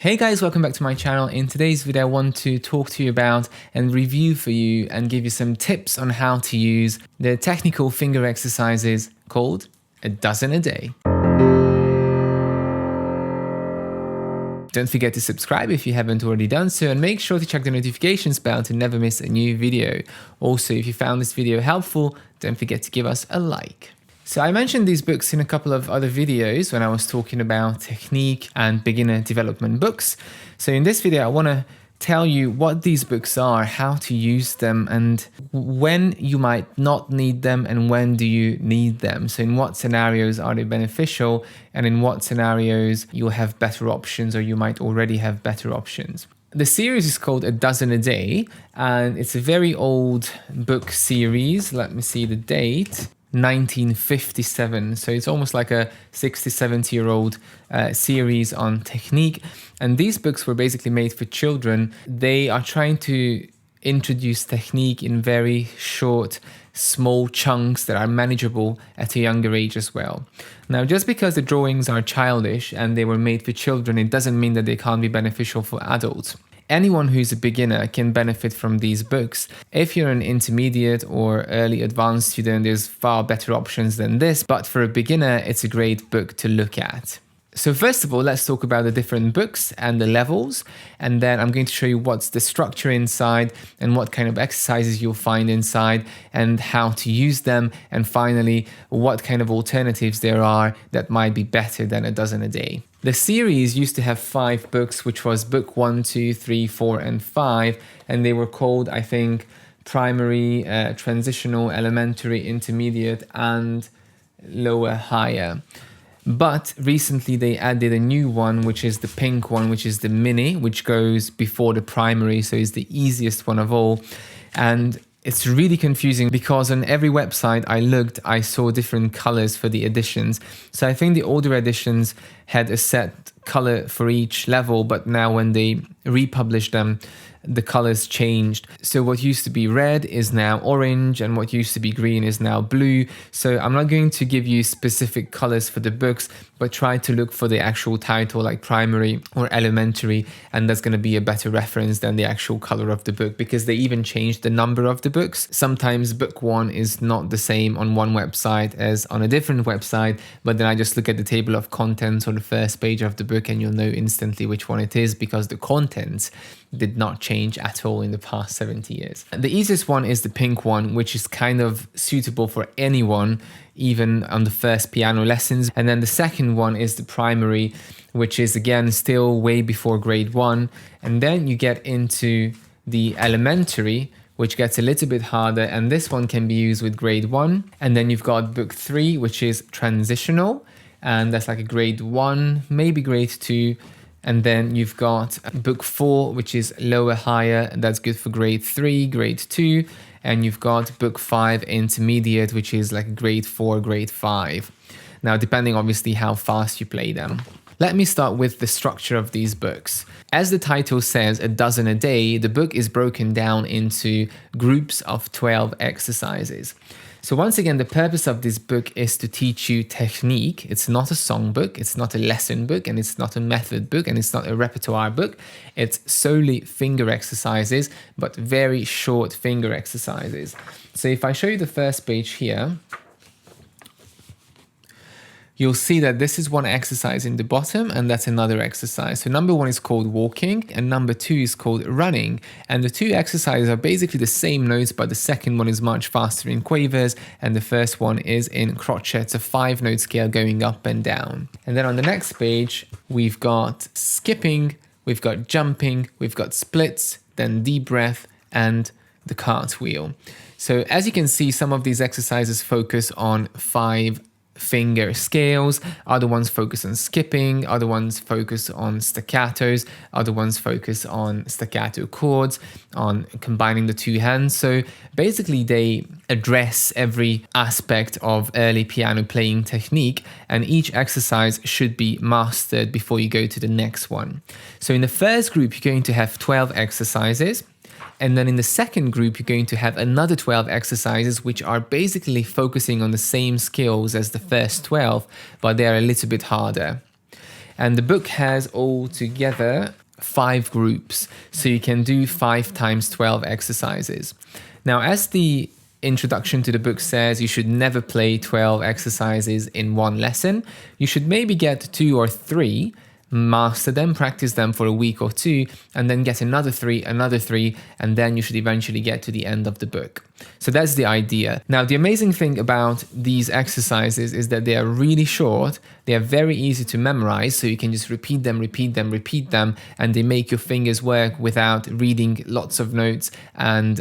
Hey guys, welcome back to my channel. In today's video, I want to talk to you about and review for you and give you some tips on how to use the technical finger exercises called a dozen a day. Don't forget to subscribe if you haven't already done so, and make sure to check the notifications bell to never miss a new video. Also, if you found this video helpful, don't forget to give us a like. So I mentioned these books in a couple of other videos when I was talking about technique and beginner development books. So in this video, I want to tell you what these books are, how to use them, and when you might not need them and when do you need them. So in what scenarios are they beneficial, and in what scenarios you'll have better options or you might already have better options. The series is called A Dozen a Day, and it's a very old book series. Let me see the date. 1957, so it's almost like a 60-70-year-old series on technique, and these books were basically made for children. They are trying to introduce technique in very short, small chunks that are manageable at a younger age as well. Now, just because the drawings are childish and they were made for children, it doesn't mean that they can't be beneficial for adults. Anyone who's a beginner can benefit from these books. If you're an intermediate or early advanced student, there's far better options than this, but for a beginner, it's a great book to look at. So first of all, let's talk about the different books and the levels, and then I'm going to show you what's the structure inside and what kind of exercises you'll find inside and how to use them, and finally, what kind of alternatives there are that might be better than A Dozen a Day. The series used to have 5 books, which was book 1, 2, 3, 4, and 5, and they were called, I think, primary, transitional, elementary, intermediate, and lower, higher. But recently they added a new one, which is the pink one, which is the mini, which goes before the primary, so it's the easiest one of all. And it's really confusing because on every website I looked, I saw different colors for the editions. So I think the older editions had a set color for each level, but now when they republished them, the colors changed. So what used to be red is now orange, and what used to be green is now blue. So I'm not going to give you specific colors for the books, but try to look for the actual title like primary or elementary, and that's going to be a better reference than the actual color of the book, because they even changed the number of the books. Sometimes book 1 is not the same on one website as on a different website, but then I just look at the table of contents or the first page of the book and you'll know instantly which one it is, because the contents did not change at all in the past 70 years. The easiest one is the pink one, which is kind of suitable for anyone, even on the first piano lessons. And then the second one is the primary, which is again still way before grade 1. And then you get into the elementary, which gets a little bit harder, and this one can be used with grade 1. And then you've got book 3, which is transitional, and that's like a grade 1, maybe grade 2. And then you've got book 4, which is lower, higher, and that's good for grade 3, grade 2. And you've got book 5, intermediate, which is like grade 4, grade 5. Now, depending obviously how fast you play them. Let me start with the structure of these books. As the title says, A Dozen a Day, the book is broken down into groups of 12 exercises. So once again, the purpose of this book is to teach you technique. It's not a song book, it's not a lesson book, and it's not a method book, and it's not a repertoire book. It's solely finger exercises, but very short finger exercises. So if I show you the first page here, you'll see that this is one exercise in the bottom, and that's another exercise. So number 1 is called walking, and number 2 is called running. And the 2 exercises are basically the same notes, but the second one is much faster in quavers, and the first one is in crotchet. It's a 5-note scale going up and down. And then on the next page, we've got skipping, we've got jumping, we've got splits, then deep breath, and the cartwheel. So as you can see, some of these exercises focus on 5 finger scales, other ones focus on skipping, other ones focus on staccatos, other ones focus on staccato chords, on combining the 2 hands. So basically they address every aspect of early piano playing technique, and each exercise should be mastered before you go to the next one. So in the first group, you're going to have 12 exercises. And then in the second group, you're going to have another 12 exercises, which are basically focusing on the same skills as the first 12, but they are a little bit harder. And the book has altogether 5 groups, so you can do 5 times 12 exercises. Now, as the introduction to the book says, you should never play 12 exercises in one lesson. You should maybe get 2 or 3, master them, practice them for a week or 2, and then get another 3, and then you should eventually get to the end of the book. So that's the idea. Now, the amazing thing about these exercises is that they are really short, they are very easy to memorize, so you can just repeat them, and they make your fingers work without reading lots of notes and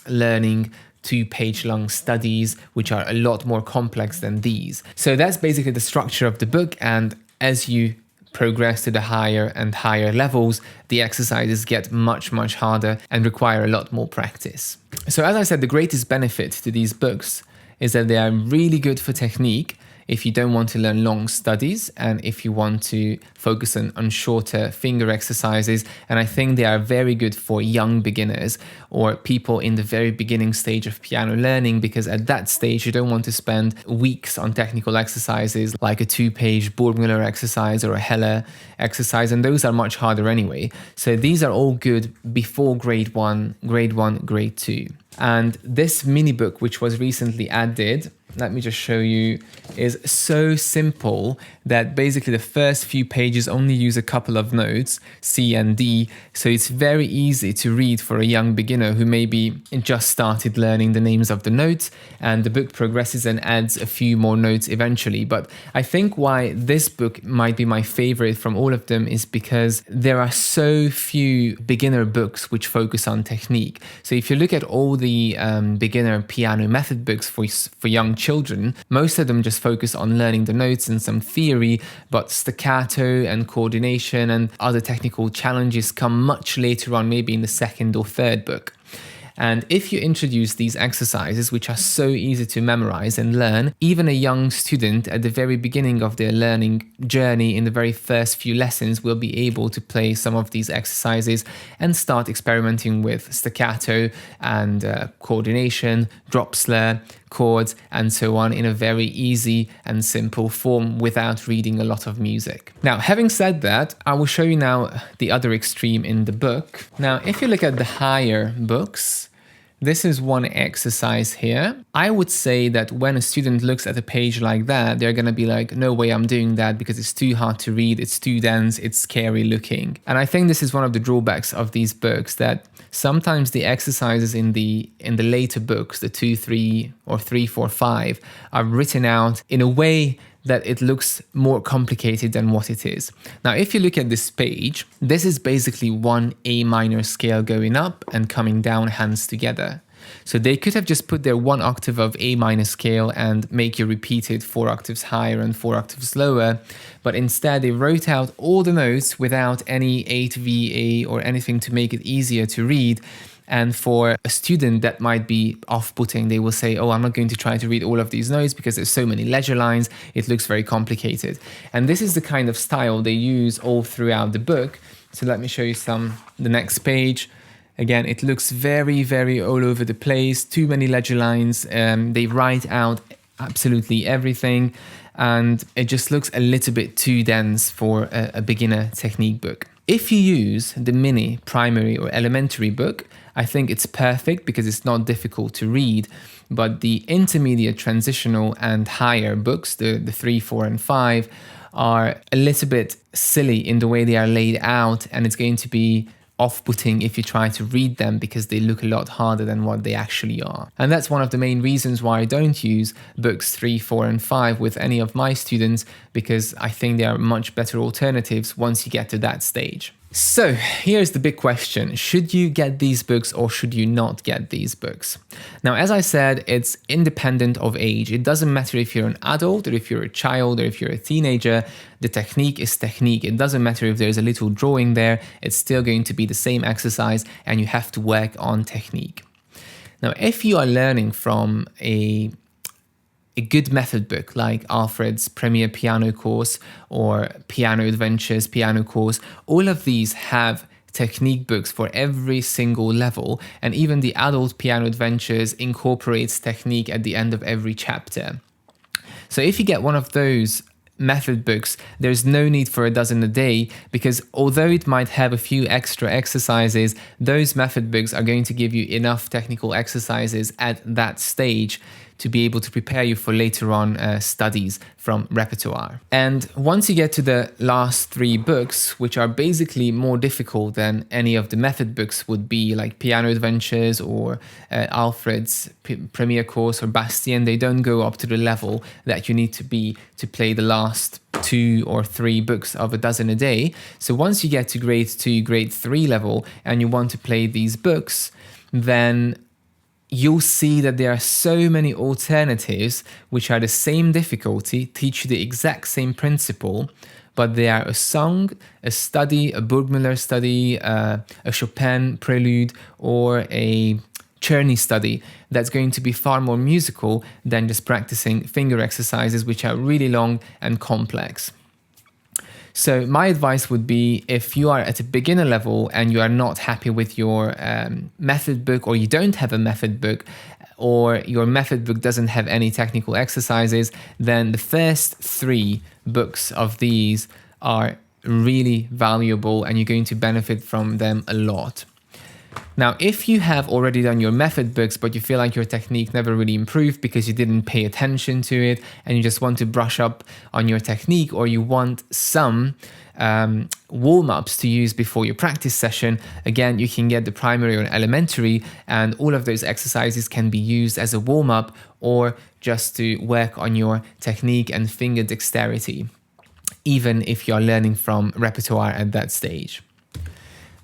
learning 2-page long studies, which are a lot more complex than these. So that's basically the structure of the book, and as you progress to the higher and higher levels, the exercises get much harder and require a lot more practice. So as I said, the greatest benefit to these books is that they are really good for technique if you don't want to learn long studies and if you want to focus on shorter finger exercises. And I think they are very good for young beginners or people in the very beginning stage of piano learning, because at that stage you don't want to spend weeks on technical exercises like a 2-page Burgmüller exercise or a Heller exercise, and those are much harder anyway. So these are all good before grade 1, grade 2. And this mini book, which was recently added, let me just show you, is so simple that basically the first few pages only use a couple of notes, C and D, so it's very easy to read for a young beginner who maybe just started learning the names of the notes, and the book progresses and adds a few more notes eventually. But I think why this book might be my favorite from all of them is because there are so few beginner books which focus on technique. So if you look at all the beginner piano method books for young children, most of them just focus on learning the notes and some theory, but staccato and coordination and other technical challenges come much later on, maybe in the second or third book. And if you introduce these exercises, which are so easy to memorize and learn, even a young student at the very beginning of their learning journey in the very first few lessons will be able to play some of these exercises and start experimenting with staccato and coordination, drop slur, chords, and so on in a very easy and simple form without reading a lot of music. Now, having said that, I will show you now the other extreme in the book. Now, if you look at the higher books, this is one exercise here. I would say that when a student looks at a page like that, they're going to be like, no way I'm doing that because it's too hard to read, it's too dense, it's scary looking. And I think this is one of the drawbacks of these books, that sometimes the exercises in the later books, the 2, 3, or 3, 4, 5, are written out in a way that it looks more complicated than what it is. Now, if you look at this page, this is basically one A minor scale going up and coming down, hands together. So they could have just put their 1 octave of A minor scale and make you repeat it 4 octaves higher and 4 octaves lower, but instead they wrote out all the notes without any 8VA or anything to make it easier to read. And for a student that might be off-putting, they will say, oh, I'm not going to try to read all of these notes because there's so many ledger lines, it looks very complicated. And this is the kind of style they use all throughout the book. So let me show you the next page. Again, it looks very all over the place, too many ledger lines. They write out absolutely everything, and it just looks a little bit too dense for a beginner technique book. If you use the mini, primary or elementary book, I think it's perfect because it's not difficult to read. But the intermediate, transitional and higher books, the 3, 4 and 5, are a little bit silly in the way they are laid out, and it's going to be off-putting if you try to read them because they look a lot harder than what they actually are. And that's one of the main reasons why I don't use books 3, 4 and 5 with any of my students, because I think they are much better alternatives once you get to that stage. So here's the big question. Should you get these books or should you not get these books? Now, as I said, it's independent of age. It doesn't matter if you're an adult or if you're a child or if you're a teenager. The technique is technique. It doesn't matter if there's a little drawing there. It's still going to be the same exercise and you have to work on technique. Now, if you are learning from a good method book like Alfred's Premier Piano Course or Piano Adventures Piano Course, all of these have technique books for every single level, and even the Adult Piano Adventures incorporates technique at the end of every chapter. So if you get one of those method books, there's no need for a dozen a day, because although it might have a few extra exercises, those method books are going to give you enough technical exercises at that stage to be able to prepare you for later on studies from repertoire. And once you get to the last 3 books, which are basically more difficult than any of the method books would be, like Piano Adventures or Alfred's Premier Course or Bastien, they don't go up to the level that you need to be to play the last 2 or 3 books of a dozen a day. So once you get to grade 2, grade 3 level, and you want to play these books, then you'll see that there are so many alternatives which are the same difficulty, teach you the exact same principle, but they are a song, a study, a Burgmüller study, a Chopin prelude, or a Czerny study that's going to be far more musical than just practicing finger exercises, which are really long and complex. So my advice would be, if you are at a beginner level and you are not happy with your method book, or you don't have a method book, or your method book doesn't have any technical exercises, then the first 3 books of these are really valuable and you're going to benefit from them a lot. Now, if you have already done your method books, but you feel like your technique never really improved because you didn't pay attention to it, and you just want to brush up on your technique, or you want some warm-ups to use before your practice session, again, you can get the primary or elementary, and all of those exercises can be used as a warm-up or just to work on your technique and finger dexterity, even if you're learning from repertoire at that stage.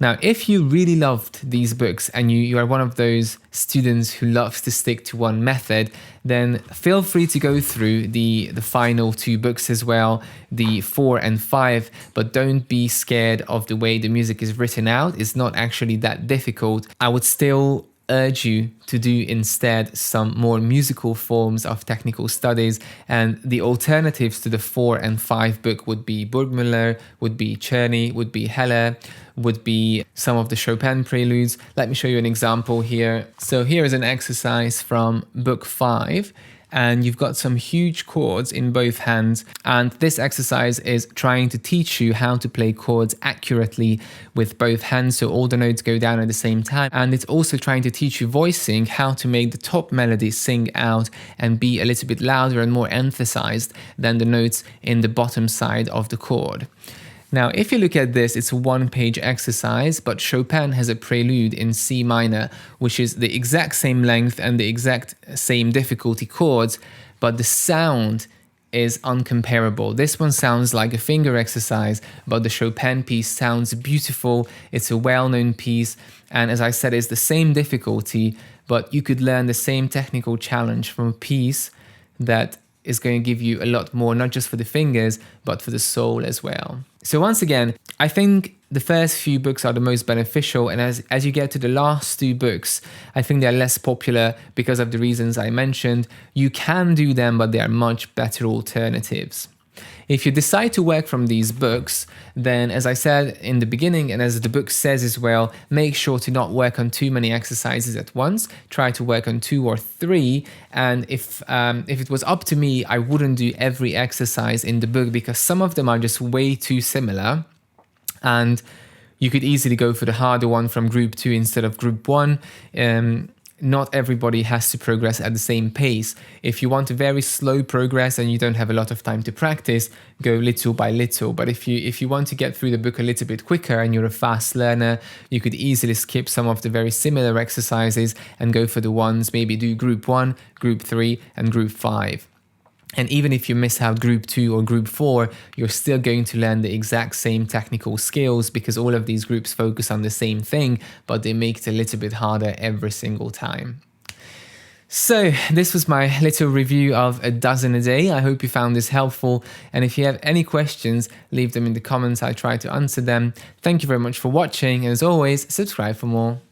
Now, if you really loved these books and you are one of those students who loves to stick to one method, then feel free to go through the final 2 books as well, the 4 and 5, but don't be scared of the way the music is written out. It's not actually that difficult. I would still urge you to do instead some more musical forms of technical studies, and the alternatives to the 4 and 5 book would be Burgmüller, would be Czerny, would be Heller, would be some of the Chopin preludes. Let me show you an example here. So here is an exercise from book 5, and you've got some huge chords in both hands, and this exercise is trying to teach you how to play chords accurately with both hands, so all the notes go down at the same time, and it's also trying to teach you voicing, how to make the top melody sing out and be a little bit louder and more emphasized than the notes in the bottom side of the chord. Now, if you look at this, it's a 1-page exercise, but Chopin has a prelude in C minor, which is the exact same length and the exact same difficulty chords, but the sound is uncomparable. This one sounds like a finger exercise, but the Chopin piece sounds beautiful. It's a well-known piece, and as I said, it's the same difficulty, but you could learn the same technical challenge from a piece that is going to give you a lot more, not just for the fingers, but for the soul as well. So once again, I think the first few books are the most beneficial, and as you get to the last 2 books, I think they're less popular because of the reasons I mentioned. You can do them, but they are much better alternatives. If you decide to work from these books, then as I said in the beginning, and as the book says as well, make sure to not work on too many exercises at once. Try to work on 2 or 3. And if it was up to me, I wouldn't do every exercise in the book, because some of them are just way too similar. And you could easily go for the harder one from group 2 instead of group 1. Not everybody has to progress at the same pace. If you want a very slow progress and you don't have a lot of time to practice, go little by little. But if you want to get through the book a little bit quicker and you're a fast learner, you could easily skip some of the very similar exercises and go for the ones, maybe do group 1, group 3, and group 5. And even if you miss out group 2 or group 4, you're still going to learn the exact same technical skills, because all of these groups focus on the same thing, but they make it a little bit harder every single time. So this was my little review of a dozen a day. I hope you found this helpful. And if you have any questions, leave them in the comments. I try to answer them. Thank you very much for watching. And as always, subscribe for more.